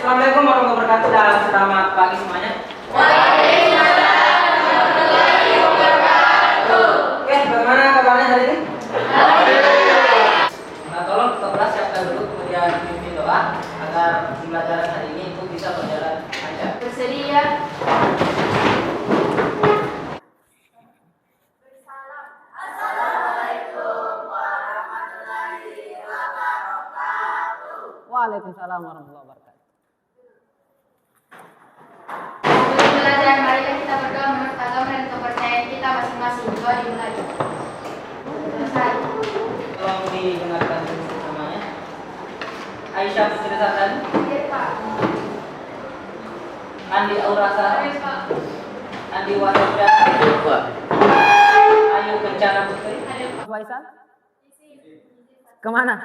Assalamualaikum warahmatullahi wabarakatuh dan selamat pagi semuanya. Waalaikumsalam warahmatullahi wabarakatuh. Oke, bagaimana kabarnya hari ini? Alhamdulillah. Nah, tolong kita beras siapkan dulu, kemudian pimpin doa agar pembelajaran hari ini itu bisa berjalan lancar. Bersedia. Waalaikumsalam warahmatullahi wabarakatuh. Sebelum belajar, marilah kita berdoa menurut agama dan kepercayaan kita masing-masing. Doa dimulai. Selesai. Tolong didengarkan namanya. Aisyah Putri Sardan, Iya, Pak. Andi Aurasa, Yes, Pak. Andi Wahida, Ayu Kencana Putri. Faisal? Kemana?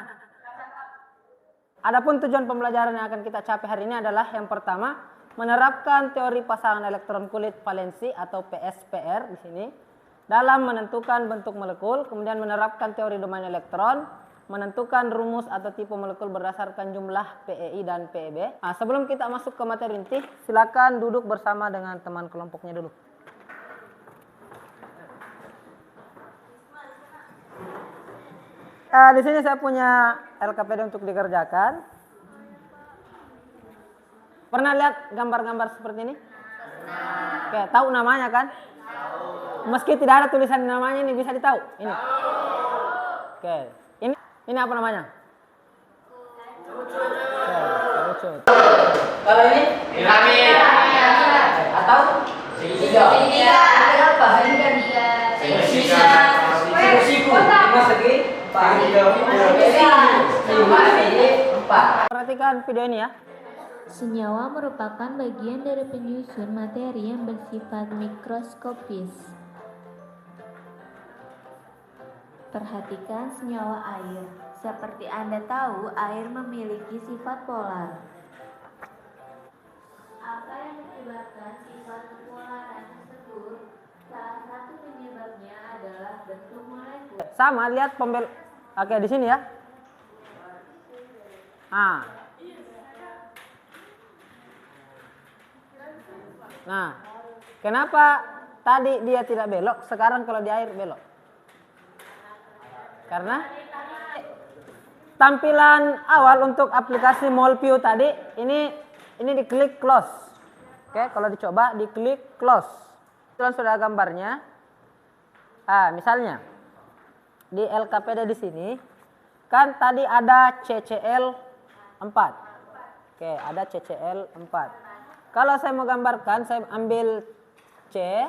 Adapun tujuan pembelajaran yang akan kita capai hari ini adalah yang pertama, menerapkan teori pasangan elektron kulit valensi atau PSPR di sini dalam menentukan bentuk molekul, kemudian menerapkan teori domain elektron, menentukan rumus atau tipe molekul berdasarkan jumlah PEI dan PEB. Nah, sebelum kita masuk ke materi inti, silakan duduk bersama dengan teman kelompoknya dulu. Di sini saya punya LKPD untuk dikerjakan. Pernah lihat gambar-gambar seperti ini? Oke, tahu namanya kan? Meski tidak ada tulisan namanya, ini bisa ditahu. Ini. Oke, ini apa namanya? Kerucut. Kalau ini? Piramid. Atau? Segitiga. Ini apa? Ini kan dia. Siku. 5 segi. 4. Perhatikan video ini ya. Senyawa merupakan bagian dari penyusun materi yang bersifat mikroskopis. Perhatikan senyawa air. Seperti Anda tahu, air memiliki sifat polar. Apa yang menyebabkan sifat kepolaran tersebut? Salah satu penyebabnya adalah bentuk molekul. Sama, lihat Oke, di sini ya. Nah, kenapa tadi dia tidak belok, sekarang kalau di air belok? Karena tampilan awal untuk aplikasi MolView tadi, ini diklik close. Oke, kalau dicoba diklik close. Itu sudah gambarnya. Misalnya di LKPD di sini kan tadi ada CCl 4. Oke, ada CCl 4. Kalau saya mau gambarkan, saya ambil C,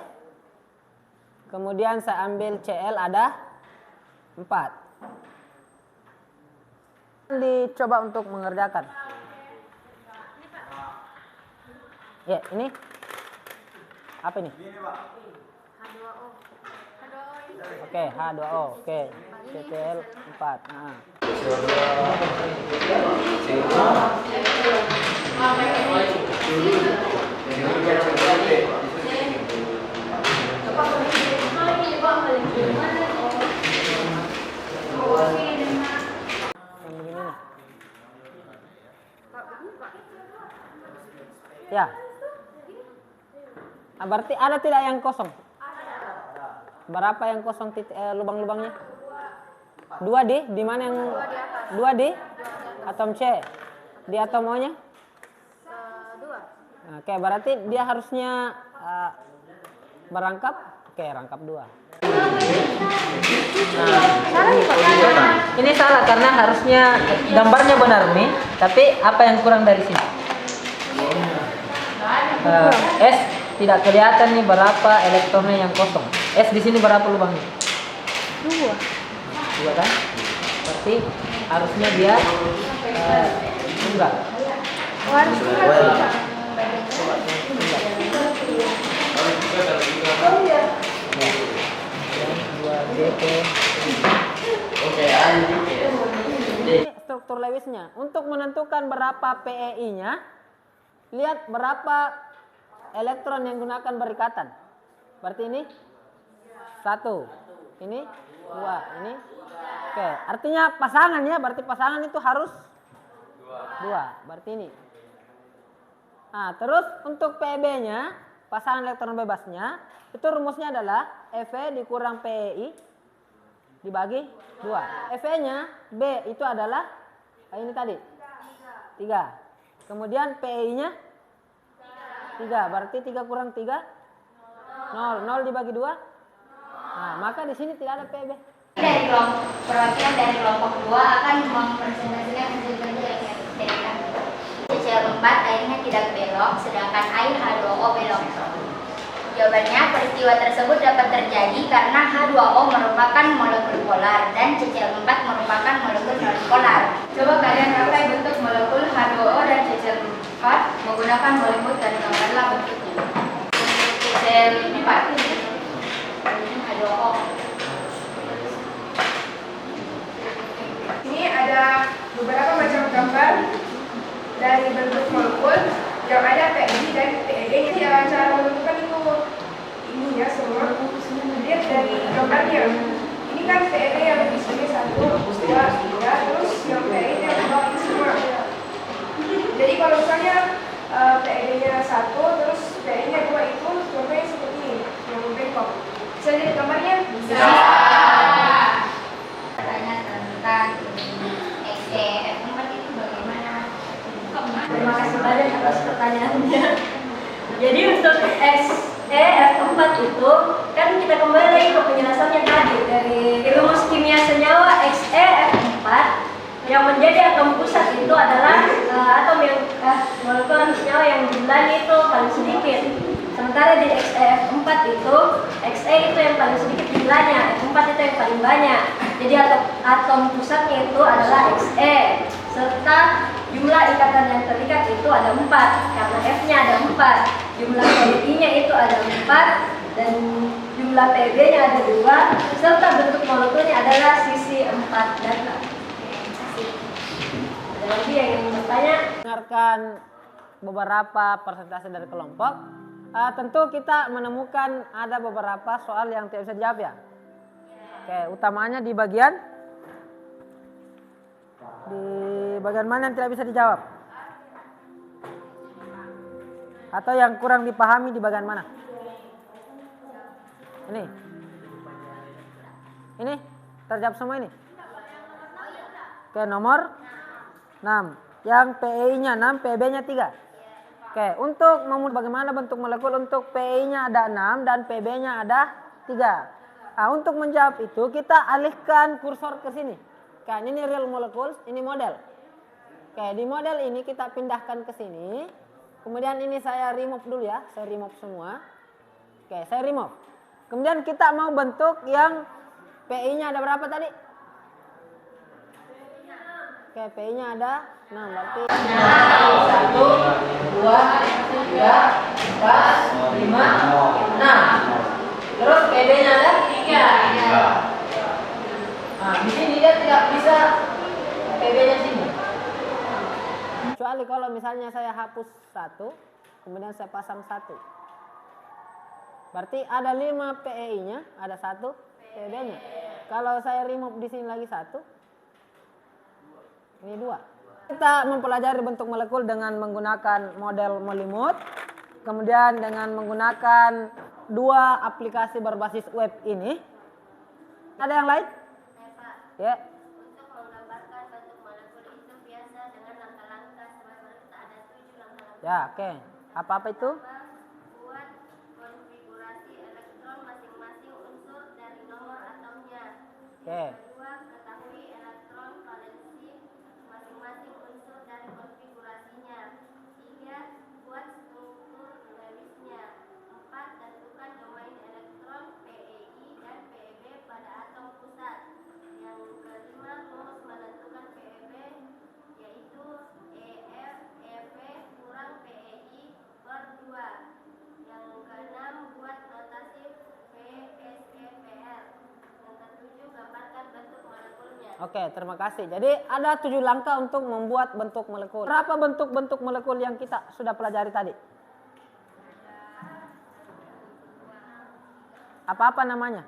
kemudian saya ambil Cl ada 4. Dicoba untuk mengerjakan. Ya, ini apa ini? Oke, H2O. Oke, CCl 4. Nah. Ya. Berarti ada tidak yang kosong? Berapa yang kosong lubang-lubangnya? 2 di mana yang 2 di atom C? Di atom O-nya? 2. Oke, berarti dia harusnya berangkap. Oke, rangkap 2. Ini salah karena harusnya gambarnya benar nih, tapi apa yang kurang dari sini? S tidak kelihatan nih berapa elektronnya yang kosong. S di sini berapa lubangnya? 2 kan? Berarti harusnya dia enggak. Harus enggak. Ini struktur Lewisnya. Untuk menentukan berapa PEI-nya, lihat berapa elektron yang gunakan berikatan. Berarti ini 1, ini 2, ini. Oke, artinya pasangan ya, berarti pasangan itu harus 2. Berarti ini. Nah, terus untuk PEB-nya, pasangan elektron bebasnya, itu rumusnya adalah EV dikurang PEI dibagi 2. EV-nya B itu adalah ini tadi 3. Kemudian PEI-nya 3. Berarti 3 kurang 3 0. 0 dibagi 2. Nah, maka di sini tidak ada PEB. Dari perwakilan dari kelompok 2 akan mempresentasikan hasil kerja yang diberikan. CCl4 airnya tidak belok, sedangkan air H2O belok. Jawabannya, peristiwa tersebut dapat terjadi karena H2O merupakan molekul polar dan CCl4 merupakan molekul non-polar. Coba kalian pakai bentuk molekul H2O dan CCl4 menggunakan molekul dan gambarlah bentuknya. CCl4 ini H2O. Ini ada beberapa macam gambar dari bentuk molekul yang ada PEI dan PED. Ya, cara menentukan itu ini ya semua. Lihat dari gambarnya. Ini kan PED yang di sini 1, 2, 3, terus yang PEI yang di bawah ini semua. Jadi kalau misalnya PED-nya 1, terus PEI-nya 2 itu contohnya seperti ini, yang bengkok. Bisa lihat gambarnya? Bisa. Tanya tentang XCF4 itu bagaimana? Terima kasih banyak atas pertanyaannya. Jadi untuk XeF4 itu kan kita kembali lagi ke penjelasannya tadi dari rumus kimia senyawa XeF4 yang menjadi atom pusat itu adalah atom yang molekul senyawa yang jumlahnya itu paling sedikit. Sementara di XeF4 itu Xe itu yang paling sedikit jumlahnya, F4 itu yang paling banyak. Jadi atom pusatnya itu adalah Xe serta jumlah ikatan yang terikat itu ada 4 karena F-nya ada 4, jumlah PI-nya itu ada 4 dan jumlah PB-nya ada 2 serta bentuk molekulnya adalah sisi 4 data. Ada lagi yang ingin bertanya? Dengarkan beberapa persentase dari kelompok. Tentu kita menemukan ada beberapa soal yang tidak bisa dijawab ya. Oke, utamanya di bagian mana yang tidak bisa dijawab? Atau yang kurang dipahami di bagian mana? Ini terjawab semua ini? Oke, nomor 6. Yang PEI-nya 6, PB-nya 3. Oke, untuk bagaimana bentuk molekul untuk PEI-nya ada 6 dan PB-nya ada 3. Nah, untuk menjawab itu kita alihkan kursor ke sini. Kan ini real molecules, ini model. Oke, di model ini kita pindahkan ke sini. Kemudian ini saya remove dulu ya, saya remove semua. Oke, saya remove. Kemudian kita mau bentuk yang PI-nya ada berapa tadi? Oke, PI-nya ada 6, berarti 1, 2, 3, 4, 5, 6. Terus PB-nya ada 3. Nah, di sini dia tidak bisa PB-nya sini. Kecuali kalau misalnya saya hapus 1, kemudian saya pasang 1. Berarti ada 5 PEI-nya, ada 1 PB-nya. Kalau saya remove di sini lagi 1, ini 2. Kita mempelajari bentuk molekul dengan menggunakan model Molimut, kemudian dengan menggunakan 2 aplikasi berbasis web ini. Ada yang lain? Ya. Untuk menggambarkan bentuk molekul itu biasa dengan langkah-langkah sebagaimana kita ada 7 langkah-langkah. Ya, oke. Apa-apa itu? Buat konfigurasi elektron masing-masing unsur dari nomor atomnya. Oke. Kedua, ketahui elektron valensi masing-masing unsur dari konfigurasinya. 3, buat struktur Lewisnya. 4, tentukan domain elektron PEI dan PEB pada atom pusat. Yang kelima, rumus menentukan PEB yaitu EF EV kurang PEI per 2. Yang keenam, buat notasi PSEPR. Yang ketujuh, gambarkan bentuk molekulnya. Oke, terima kasih. Jadi ada 7 langkah untuk membuat bentuk molekul. Berapa bentuk-bentuk molekul yang kita sudah pelajari tadi? Apa-apa namanya?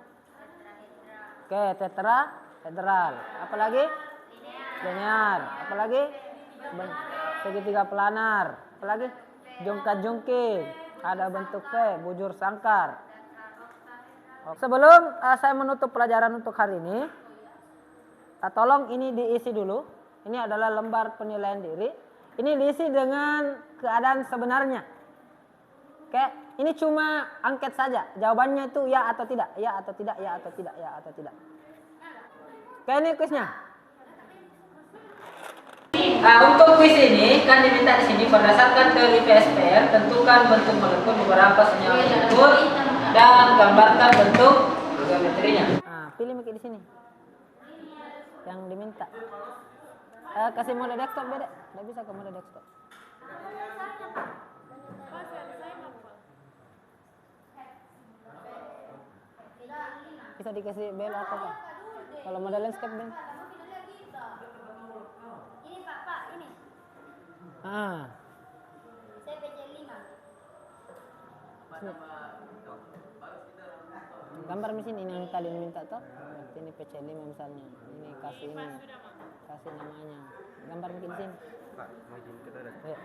Oke, tetrahedral. Apalagi? Linear. Apalagi? Segitiga planar. Apalagi? jungkat-jungkit, ada bentuk V, bujur sangkar. Sebelum saya menutup pelajaran untuk hari ini, tolong ini diisi dulu. Ini adalah lembar penilaian diri. Ini diisi dengan keadaan sebenarnya. Oke, ini cuma angket saja. Jawabannya itu ya atau tidak, ya atau tidak, ya atau tidak, ya atau tidak. Oke, ini kuisnya. Untuk kuis ini kan diminta di sini berdasarkan teori PSPR, tentukan bentuk molekul beberapa senyawa tersebut dan gambarkan bentuk geometrinya. Pilih mic di sini. Yang diminta. Kasih mode desktop beda. Nggak bisa ke mode desktop. Bisa dikasih bel atau apa? Kalau mode landscape bel. Ini Pak, ini. CPC 5. Gambar mesin ini yang tadi diminta toh. Ini PC5 misalnya. Ini kasih namanya. Gambar mungkin di sini. Ya.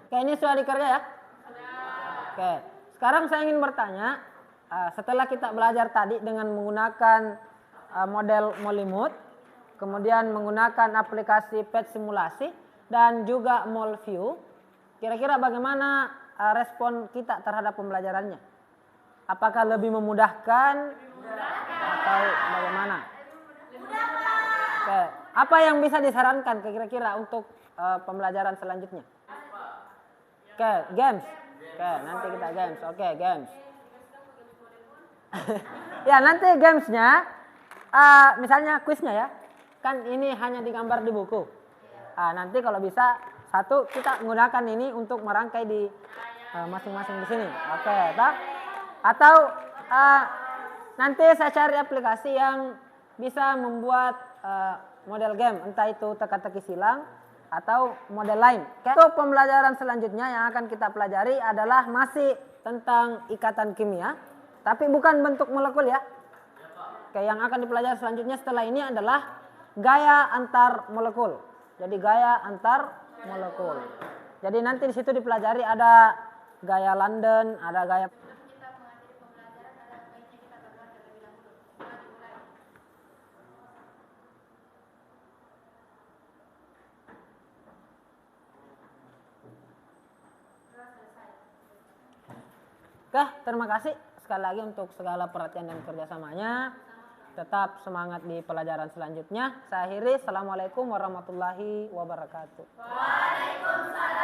Oke, ini sudah dikerja ya? Oke, sekarang saya ingin bertanya, setelah kita belajar tadi dengan menggunakan model Molimut, kemudian menggunakan aplikasi PET simulasi dan juga MolView, kira-kira bagaimana respon kita terhadap pembelajarannya? Apakah lebih memudahkan atau bagaimana? Oke, apa yang bisa disarankan kira-kira untuk pembelajaran selanjutnya? Oke, games. Oke, nanti kita games. Oke, games. Ya, nanti gamesnya, misalnya kuisnya ya, kan ini hanya digambar di buku. Nanti kalau bisa satu kita menggunakan ini untuk merangkai di masing-masing di sini. Oke, tak? Atau nanti saya cari aplikasi yang bisa membuat model game, entah itu teka-teki silang atau model lain. Untuk pembelajaran selanjutnya yang akan kita pelajari adalah masih tentang ikatan kimia, tapi bukan bentuk molekul ya. Oke, yang akan dipelajari selanjutnya setelah ini adalah gaya antar molekul. Jadi gaya antar molekul. Jadi nanti di situ dipelajari ada gaya London, ada gaya. Oke, terima kasih sekali lagi untuk segala perhatian dan kerjasamanya. Tetap semangat di pelajaran selanjutnya. Saya akhiri. Assalamualaikum warahmatullahi wabarakatuh. Waalaikumsalam.